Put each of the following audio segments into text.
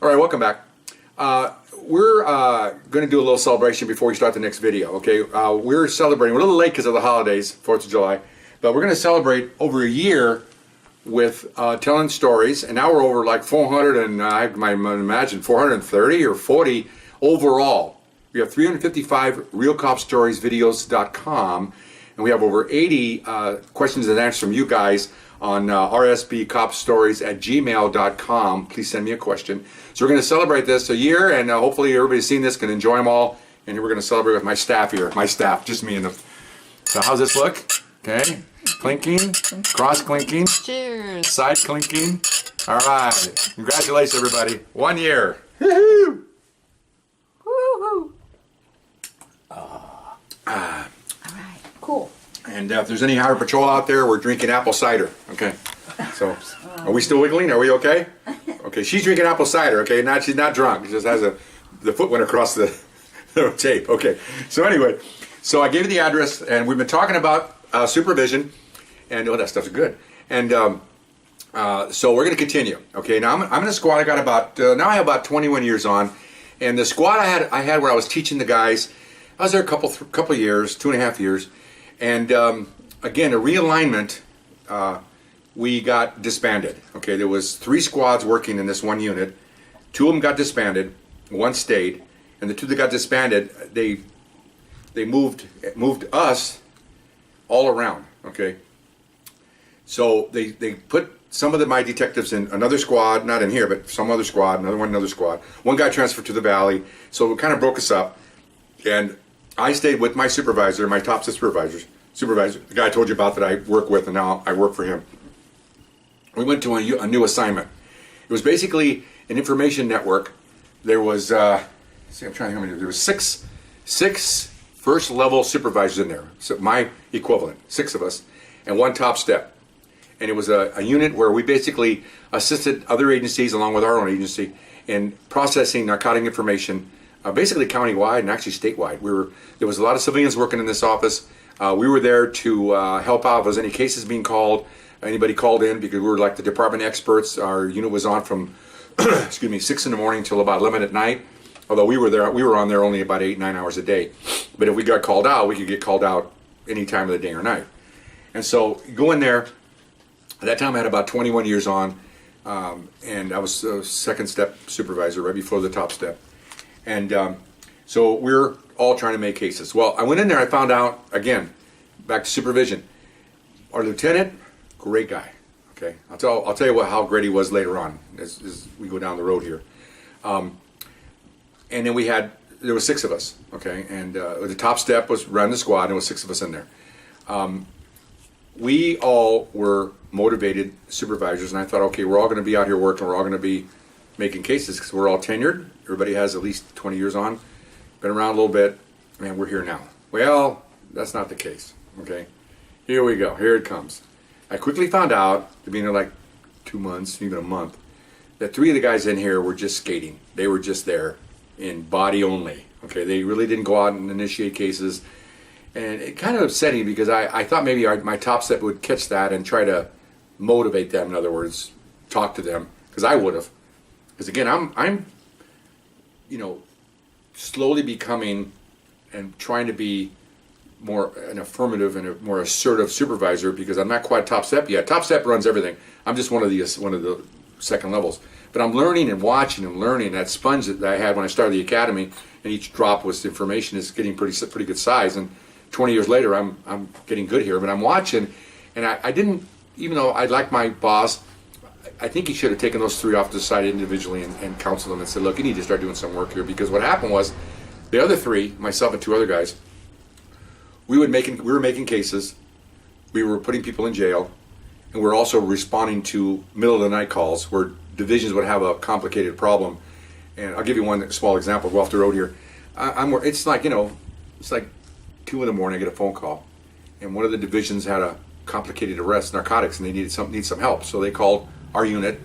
All right, welcome back. We're going to do a little celebration before we start the next video, okay? We're celebrating, we're a little late because of the holidays, 4th of July, but we're going to celebrate over a year with telling stories, and now we're over like 400 and I might imagine 430 or 40 overall. We have 355 realcopstoriesvideos.com, and we have over 80 questions and answers from you guys on rsbcopstories@gmail.com. Please send me a question. So we're going to celebrate this a year, and hopefully everybody's seen this, can enjoy them all. And we're going to celebrate with my staff here. My staff, just me and them. So how's this look? Okay. Clinking, cross clinking. Cheers. Side clinking. All right. Congratulations, everybody. 1 year. Woohoo! Woohoo! All right. Cool. And if there's any highway patrol out there, we're drinking apple cider. Okay. So, are we still wiggling? Are we okay? Okay. She's drinking apple cider. Okay. She's not drunk. She just has the foot went across the tape. Okay. So anyway, so I gave you the address, and we've been talking about supervision, and that stuff's good. And so we're going to continue. Okay. Now I'm in a squad. I got about now I have about 21 years on, and the squad I had where I was teaching the guys. I was there a couple years, 2.5 years. And again, a realignment, we got disbanded. Okay, there was 3 squads working in this one unit. 2 of them got disbanded, 1 stayed, and the 2 that got disbanded, they moved us all around. Okay, so they put some of my detectives in another squad, not in here, but some other squad, another squad. 1 guy transferred to the valley, so it kind of broke us up, and I stayed with my supervisor, my top supervisor, the guy I told you about that I work with, and now I work for him. We went to a new assignment. It was basically an information network. There was, I'm trying to think how many, there was six first level supervisors in there, so my equivalent, 6 of us, and 1 top step. And it was a unit where we basically assisted other agencies along with our own agency in processing narcotic information, basically countywide and actually statewide. There was a lot of civilians working in this office. We were there to help out if there was any cases being called, anybody called in, because we were like the department experts. Our unit was on from 6 in the morning till about 11 at night. Although we were on there only about 8-9 hours a day. But if we got called out, we could get called out any time of the day or night. And so go in there. At that time I had about 21 years on, and I was a 2nd step supervisor right before the top step. And so we're all trying to make cases. Well, I went in there, I found out, again, back to supervision. Our lieutenant, great guy. Okay, I'll tell you how great he was later on as we go down the road here. And then there were 6 of us. Okay, and the top step was ran the squad, and there was 6 of us in there. We all were motivated supervisors, and I thought, okay, we're all going to be out here working. We're all going to be making cases because we're all tenured. Everybody has at least 20 years on, been around a little bit, and we're here now. Well, that's not the case. Okay, here we go. Here it comes. I quickly found out, to be in there like 2 months, even a month, that 3 of the guys in here were just skating. They were just there in body only. Okay, they really didn't go out and initiate cases, and it kind of upset me because I thought maybe my top step would catch that and try to motivate them. In other words, talk to them, because I would have. Because again, I'm slowly becoming and trying to be more an affirmative and a more assertive supervisor, because I'm not quite top step yet. Top step runs everything. I'm just one of the 2nd levels. But I'm learning and watching and learning. That sponge that I had when I started the academy, and each drop was information, is getting pretty good size. And 20 years later, I'm getting good here. But I'm watching, and I didn't, even though I like my boss, I think he should have taken those 3 off to the side individually and counseled them and said, look, you need to start doing some work here. Because what happened was, the other 3, myself and 2 other guys, we were making cases, we were putting people in jail, and we were also responding to middle of the night calls where divisions would have a complicated problem. And I'll give you one small example. Go off the road here. It's like 2 in the morning. I get a phone call, and one of the divisions had a complicated arrest, narcotics, and they need some help. So they called our unit,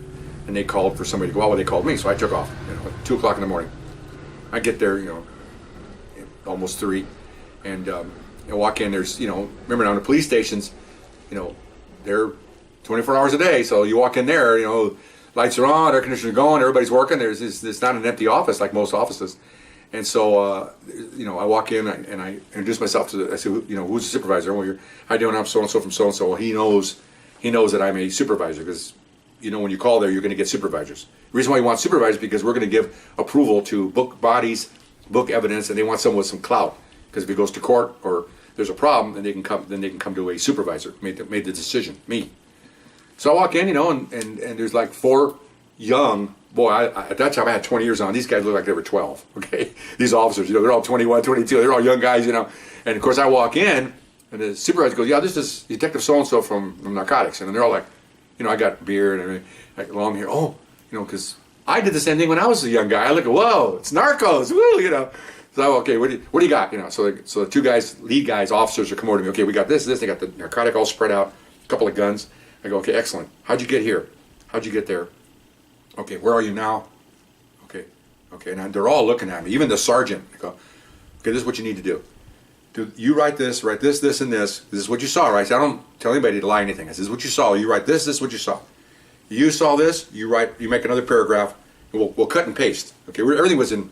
and they called for somebody to go out. Well, they called me, so I took off. At 2 o'clock in the morning. I get there, almost 3, and I walk in. There's, remember now the police stations, they're 24 hours a day. So you walk in there, lights are on, air conditioners are going, everybody's working. It's not an empty office like most offices. And so, I walk in and I introduce myself I say, who's the supervisor? Well, how you doing? I'm so-and-so from so-and-so. Well, he knows that I'm a supervisor because, when you call there, you're going to get supervisors. The reason why you want supervisors is because we're going to give approval to book bodies, book evidence, and they want someone with some clout. Because if it goes to court or there's a problem, then they can come to a supervisor, made the decision, me. So I walk in, and there's like 4 young, at that time I had 20 years on. These guys look like they were 12, okay? These officers, they're all 21, 22, they're all young guys, And of course I walk in, and the supervisor goes, yeah, this is Detective so-and-so from Narcotics. And they're all like, I got beard and like long hair. Oh, because I did the same thing when I was a young guy. I look at, whoa, it's Narcos, woo, So, okay, what do you got? So the 2 guys, lead guys, officers are coming over to me. Okay, we got this. They got the narcotic all spread out, a couple of guns. I go, okay, excellent. How'd you get here? How'd you get there? Okay, where are you now? Okay, and they're all looking at me, even the sergeant. I go, okay, this is what you need to do. You write this, this, and this. This is what you saw, right? So I don't tell anybody to lie anything. This is what you saw. You write this is what you saw. You saw this, you make another paragraph, and we'll cut and paste. Okay, everything was there's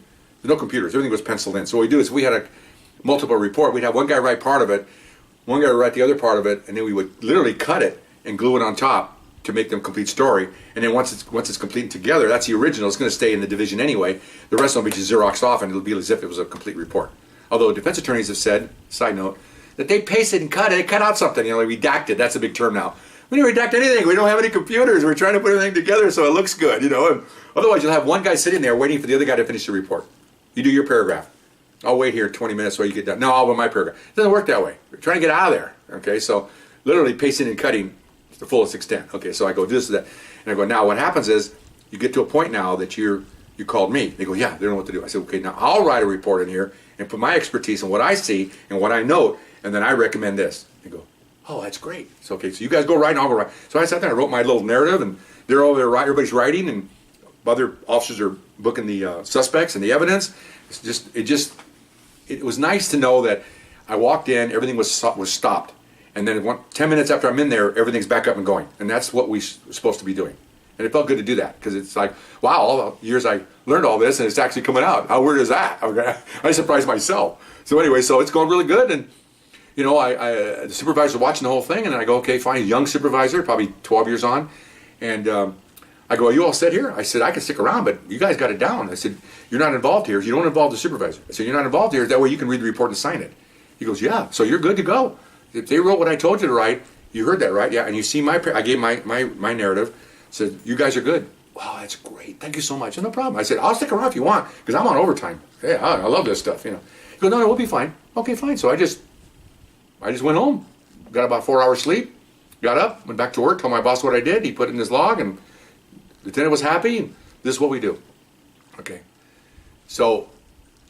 no computers, everything was penciled in. So what we do is we had a multiple report. We'd have one guy write part of it, one guy would write the other part of it, and then we would literally cut it and glue it on top to make them complete story. And then once it's complete together, that's the original. It's going to stay in the division anyway. The rest will be just Xeroxed off, and it'll be as if it was a complete report. Although defense attorneys have said, side note, that they pasted and cut it, they cut out something, they redacted. That's a big term now. We didn't redact anything. We don't have any computers. We're trying to put everything together so it looks good, And otherwise, you'll have one guy sitting there waiting for the other guy to finish the report. You do your paragraph. I'll wait here 20 minutes while you get done. No, I'll do my paragraph. It doesn't work that way. We're trying to get out of there. Okay, so literally pasting and cutting to the fullest extent. Okay, so I go this, that, and I go, now what happens is you get to a point now that you called me. They go, yeah, they don't know what to do. I said, okay, now I'll write a report in here and put my expertise in what I see and what I note, and then I recommend this. They go, oh, that's great. So okay, so you guys go write and I'll go write. So I sat there and I wrote my little narrative, and they're over there, everybody's writing, and other officers are booking the suspects and the evidence. It was nice to know that I walked in, everything was stopped, and then 10 minutes after I'm in there, everything's back up and going, and that's what we're supposed to be doing. And it felt good to do that because it's like, wow, all the years I learned all this and it's actually coming out. How weird is that? Okay. I surprised myself. So anyway, so it's going really good, and the supervisor watching the whole thing, and then I go, okay, fine, young supervisor, probably 12 years on, and I go, are you all set here? I said, I can stick around, but you guys got it down. I said, you're not involved here. You don't involve the supervisor. I said, you're not involved here. That way you can read the report and sign it. He goes, yeah, so you're good to go. If they wrote what I told you to write, you heard that, right? Yeah, and you see I gave my narrative, said, you guys are good. Wow, that's great. Thank you so much. No problem. I said, I'll stick around if you want, because I'm on overtime. Yeah, I love this stuff, He goes, no, we'll be fine. Okay, fine. So I just went home, got about 4 hours sleep, got up, went back to work, told my boss what I did. He put it in his log, and the lieutenant was happy. And this is what we do. Okay. So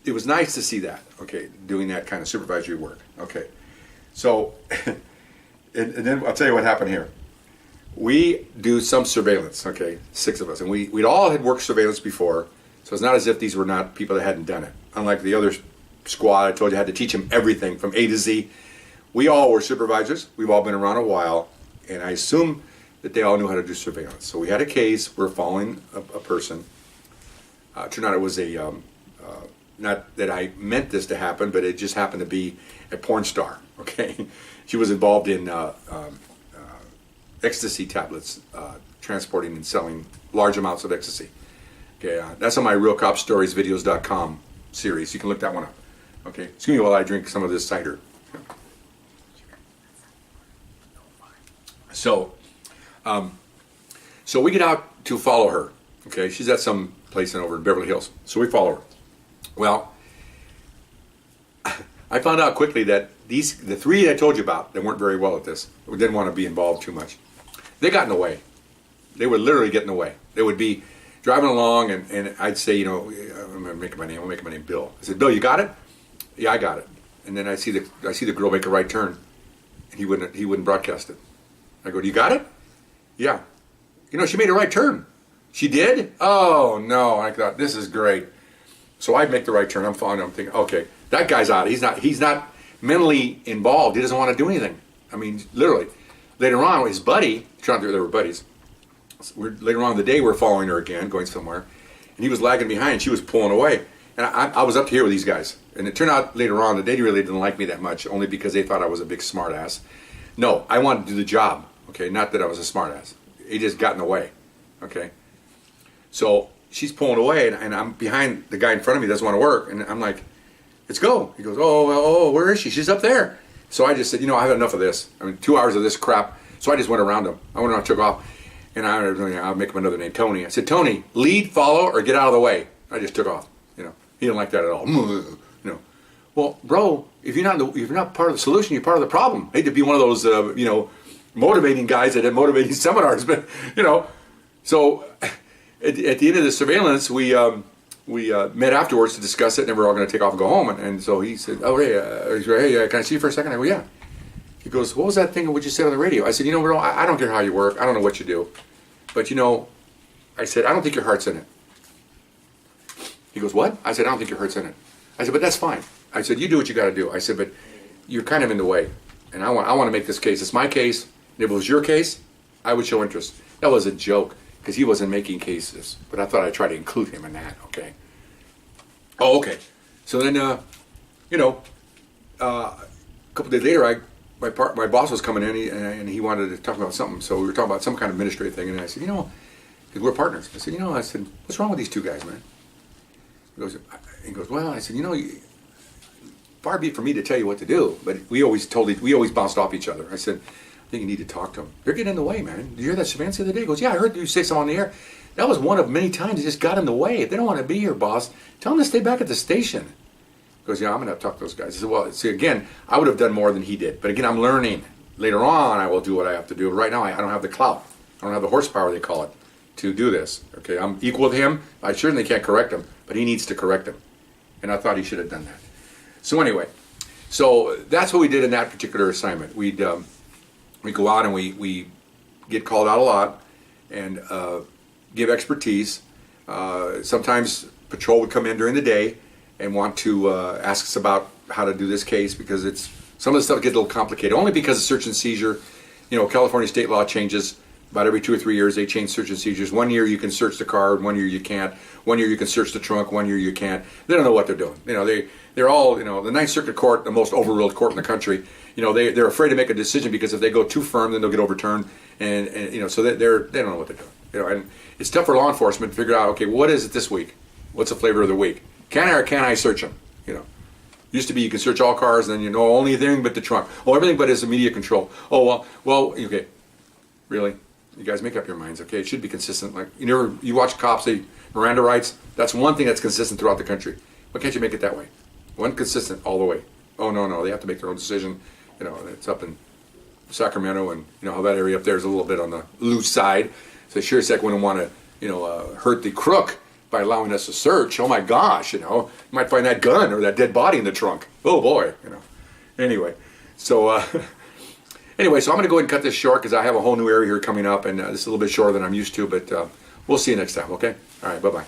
it was nice to see that, okay, doing that kind of supervisory work. Okay. So, and then I'll tell you what happened here. We do some surveillance, okay, 6 of us, and we all had worked surveillance before, so it's not as if these were not people that hadn't done it. Unlike the other squad, I told you I had to teach them everything from A to Z. We all were supervisors. We've all been around a while, and I assume that they all knew how to do surveillance. So we had a case. We're following a person. Turned out it was not that I meant this to happen, but it just happened to be a porn star, okay? She was involved in ecstasy tablets, transporting and selling large amounts of ecstasy. Okay, that's on my realcopstoriesvideos.com series. You can look that one up. Okay, excuse me while I drink some of this cider. So we get out to follow her. Okay, she's at some place over in Beverly Hills. So we follow her. Well, I found out quickly that the 3 I told you about that weren't very well at this, who didn't want to be involved too much, they got in the way. They would literally get in the way. They would be driving along, and I'd say, I'm making my name Bill. I said, Bill, you got it? Yeah, I got it. And then I see the girl make a right turn, and he wouldn't broadcast it. I go, do you got it? Yeah. She made a right turn. She did? Oh no! I thought, this is great. So I'd make the right turn. I'm following. I'm thinking, okay, that guy's out. He's not mentally involved. He doesn't want to do anything. I mean, literally. Later on, his buddy, they were buddies, later on in the day, we're following her again, going somewhere, and he was lagging behind. She was pulling away, and I was up to here with these guys. And it turned out later on that they really didn't like me that much, only because they thought I was a big smartass. No, I wanted to do the job. Okay, not that I was a smartass. He just got in the way. Okay, so she's pulling away, and I'm behind the guy in front of me. Doesn't want to work, and I'm like, "Let's go." He goes, "Oh, where is she? She's up there." So I just said, I've had enough of this. 2 hours of this crap. So I just went around him. I went around, took off, and I'll make him another name, Tony. I said, "Tony, lead, follow, or get out of the way." I just took off. He didn't like that at all. Well, bro, if you're not part of the solution, you're part of the problem. I hate to be one of those, motivating guys that have motivating seminars, but So at the end of the surveillance, we met afterwards to discuss it, and then we're all going to take off and go home. And so he said, "Oh, hey, can I see you for a second?" I go, "Yeah." He goes, "What was that thing? What you said on the radio?" I said, "Bro, I don't care how you work. I don't know what you do, but I said, I don't think your heart's in it." He goes, "What?" I said, "I don't think your heart's in it." I said, "But that's fine." I said, "You do what you got to do." I said, "But you're kind of in the way, and I want to make this case. It's my case. And if it was your case, I would show interest." That was a joke because he wasn't making cases, but I thought I'd try to include him in that. Okay. Oh, okay. So then, a couple days later, my boss was coming in and he wanted to talk about something. So we were talking about some kind of administrative thing, and I said, because we're partners. I said, "What's wrong with these two guys, man?" He goes, "Well," I said, far be it for me to tell you what to do, but we always bounced off each other. I said, "I think you need to talk to them. They're getting in the way, man. Did you hear that surveillance the other day?" He goes, "Yeah, I heard you say something on the air." That was one of many times they just got in the way. If they don't want to be here, boss, tell them to stay back at the station. He goes, "Yeah, I'm going to have to talk to those guys." I said, "Well, see, again, I would have done more than he did. But again, I'm learning. Later on, I will do what I have to do. Right now, I don't have the clout. I don't have the horsepower, they call it, to do this. Okay, I'm equal to him. I certainly can't correct him, but he needs to correct him. And I thought he should have done that." So so that's what we did in that particular assignment. We go out and we get called out a lot and give expertise. Sometimes patrol would come in during the day and want to ask us about how to do this case, because some of the stuff gets a little complicated. Only because of search and seizure, California state law changes about every 2 or 3 years. They change search and seizures. 1 year you can search the car, 1 year you can't. 1 year you can search the trunk, 1 year you can't. They don't know what they're doing. They're all, the Ninth Circuit Court, the most overruled court in the country. They're afraid to make a decision, because if they go too firm, then they'll get overturned. And so they don't know what they're doing. And it's tough for law enforcement to figure out, okay, what is it this week? What's the flavor of the week? Can I or can't I search them? Used to be you can search all cars, and then only everything but the trunk. Oh, everything but his immediate control. Oh, well, okay. Really? You guys make up your minds, okay? It should be consistent. Like you watch cops, they Miranda rights. That's one thing that's consistent throughout the country. Why can't you make it that way? One consistent all the way. Oh no, they have to make their own decision. It's up in Sacramento, and how that area up there is a little bit on the loose side. So sure as heck wouldn't want to hurt the crook by allowing us to search. Oh my gosh, you might find that gun or that dead body in the trunk. Oh boy, Anyway, so. Anyway, so I'm going to go ahead and cut this short because I have a whole new area here coming up, and this is a little bit shorter than I'm used to, but we'll see you next time, okay? All right, bye-bye.